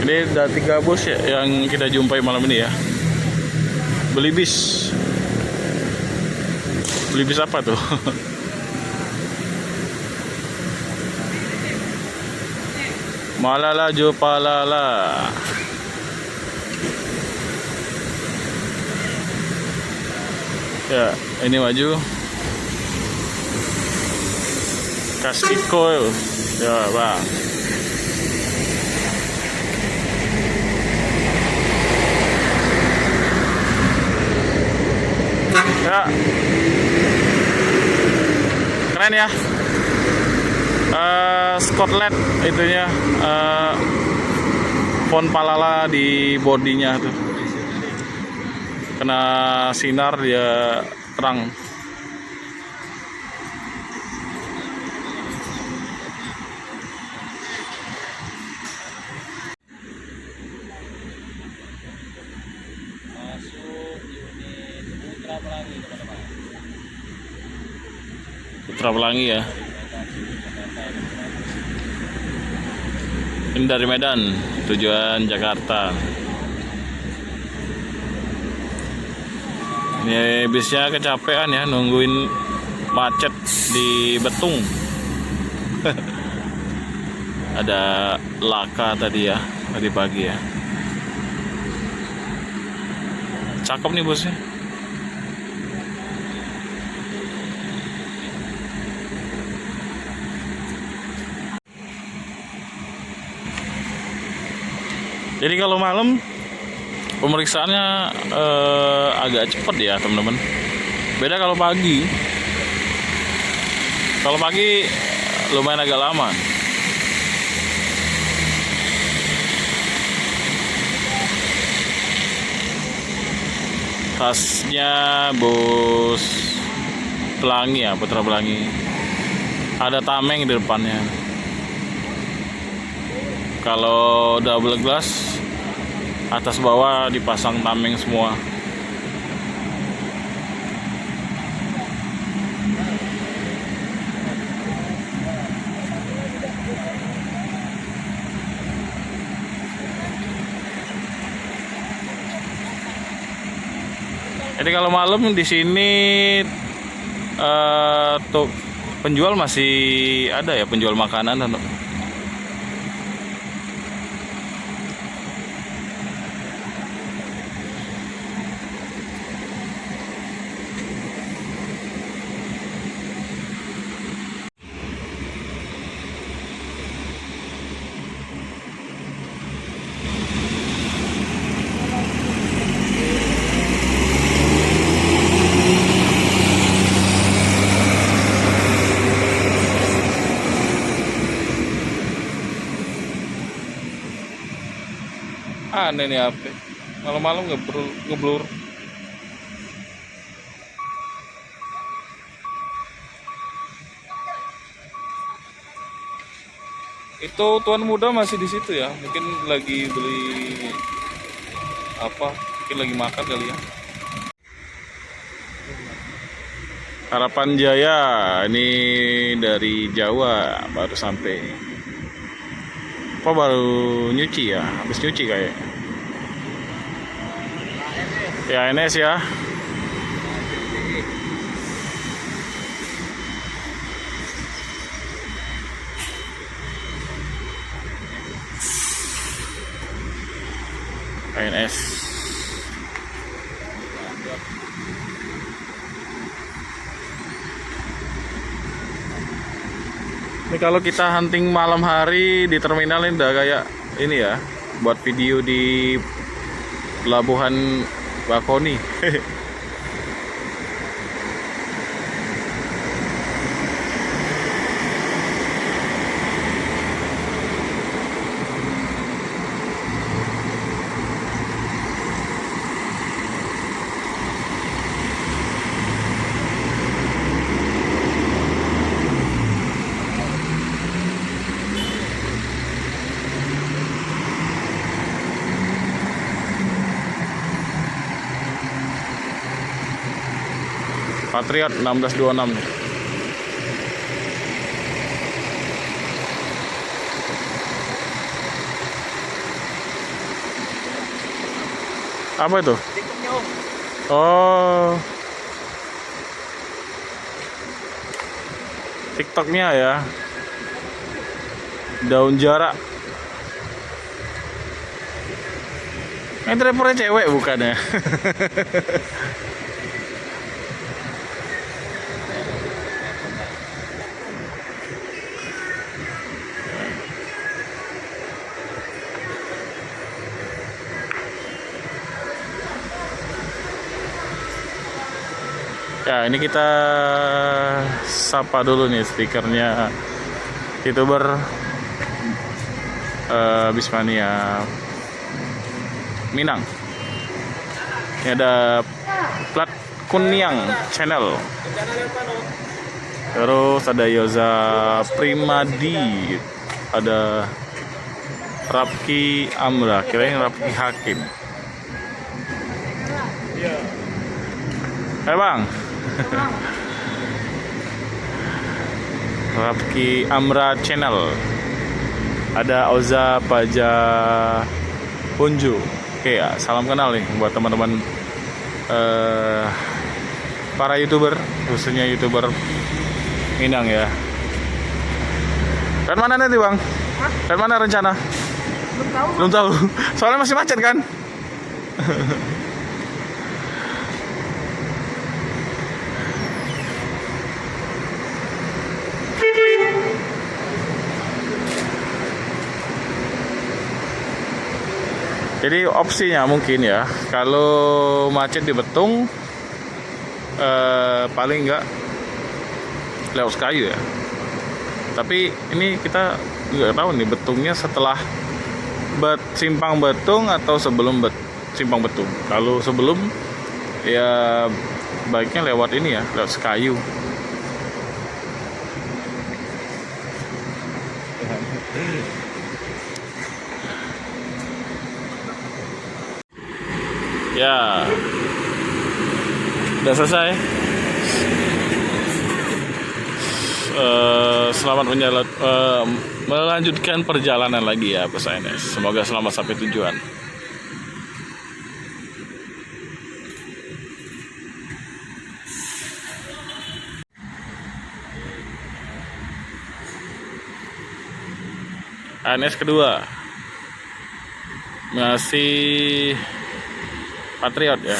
Ini ada 3 bus ya yang kita jumpai malam ini ya. Beli bis. Beli bis apa tuh? Malala Jopalala. Ya, ini maju. Kasiko. Ya, Bang. Ya. Keren ya. Scotland itunya, font Palala di bodinya tuh. Kena sinar dia terang. Masuk unit Putra Pelangi, teman-teman. Putra Pelangi ya. Ini dari Medan, tujuan Jakarta. Ini bisnya kecapean ya, nungguin macet di Betung. Ada laka tadi ya, tadi pagi ya. Cakep nih busnya. Jadi kalau malam pemeriksaannya agak cepat ya teman-teman. Beda kalau pagi. Kalau pagi lumayan agak lama. Tasnya bus Pelangi ya, Putra Pelangi. Ada tameng di depannya. Kalau double glass atas bawah dipasang tameng semua. Jadi kalau malam di sini tuh penjual masih ada ya, penjual makanan dan aneh nih HP. Malam-malam ngeblur. Itu tuan muda masih di situ ya. Mungkin lagi beli apa? Mungkin lagi makan kali ya. Harapan Jaya ini dari Jawa baru sampai. Apa baru nyuci ya? Habis nyuci kayak. Ya NS ya. NS. Ini kalau kita hunting malam hari di terminal ini udah kayak ini ya, buat video di pelabuhan Bakoni. Patriot 1626 nih. Apa itu? TikToknya Om. Oh, TikToknya ya. Daun jarak. Ini drivernya cewek bukan ya? Ya, ini kita sapa dulu nih stikernya YouTuber Bismania Minang. Ini ada plat Kuniang channel. Terus ada Yoza Primadi, ada Rapki Amra, kirain Rapki Hakim. Hai Bang. Rapki Amra channel. Ada Oza Paja Punju. Oke ya, salam kenal nih buat teman-teman para YouTuber, khususnya YouTuber Minang ya. Dan mana nanti Bang? Dan mana rencana? Belum tahu. Belum tahu. Soalnya masih macet kan? Jadi opsinya mungkin ya, kalau macet di Betung paling enggak lewat Sekayu ya. Tapi ini kita nggak tahu nih Betungnya setelah Simpang Betung atau sebelum Simpang Betung. Kalau sebelum ya baiknya lewat ini ya, lewat Sekayu. Ya, udah selesai. Selamat melanjutkan perjalanan lagi ya Bos ANS. Semoga selamat sampai tujuan. ANS kedua masih Patriot ya.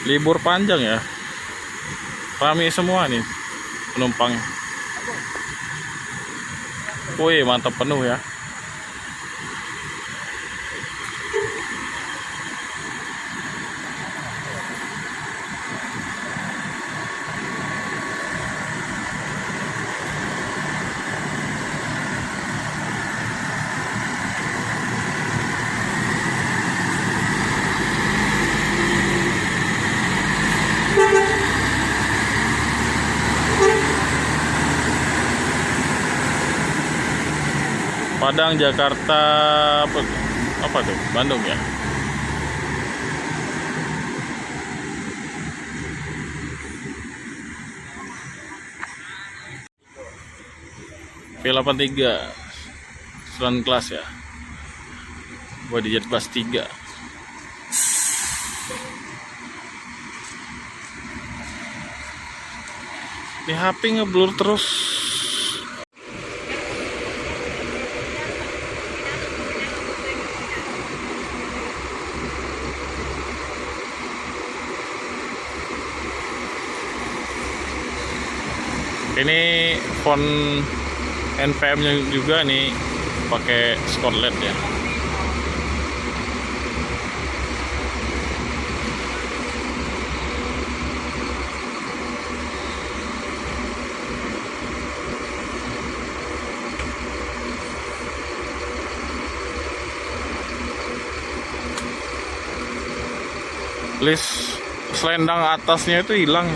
Libur panjang ya. Ramai semua nih penumpang. Wih, mantap penuh ya. Padang, Jakarta, apa tuh? Bandung ya. V83 9 kelas ya. Gua di jet bus 3. Di HP ngeblur terus. Ini font NPM-nya juga nih pakai Scotland ya. List selendang atasnya itu hilang.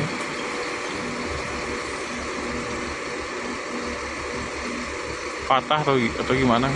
Patah atau gimana?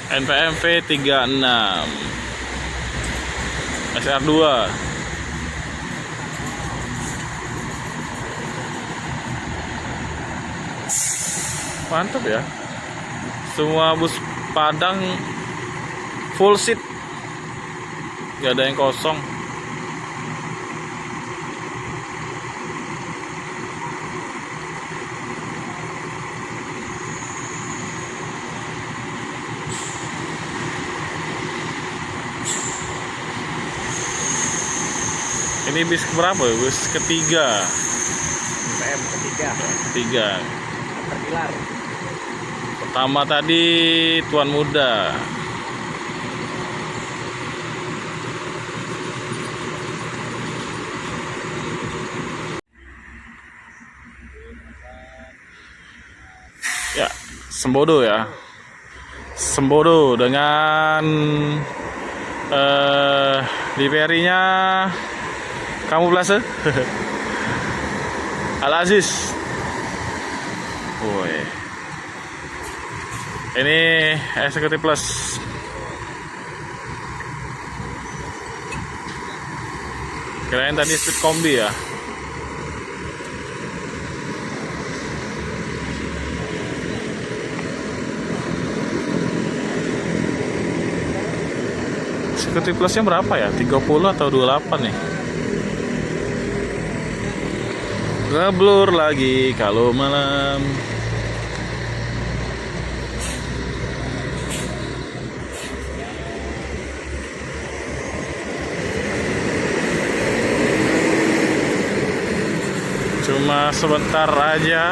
NPMV 36 SR2. Mantap ya. Semua bus Padang full seat. Gak ada yang kosong. Ini bis berapa? Bis ketiga. PM ketiga. Ketiga. Terpilar. Pertama tadi Tuan Muda. Ya, Sembodo ya. Sembodo dengan liverinya kamu Blase. Al Aziz. Woi. Ini Executive Plus. Kirain tadi speed kombi ya. Executive Plusnya berapa ya? 30 atau 28 nih? Ngeblur lagi kalau malam. Cuma sebentar aja.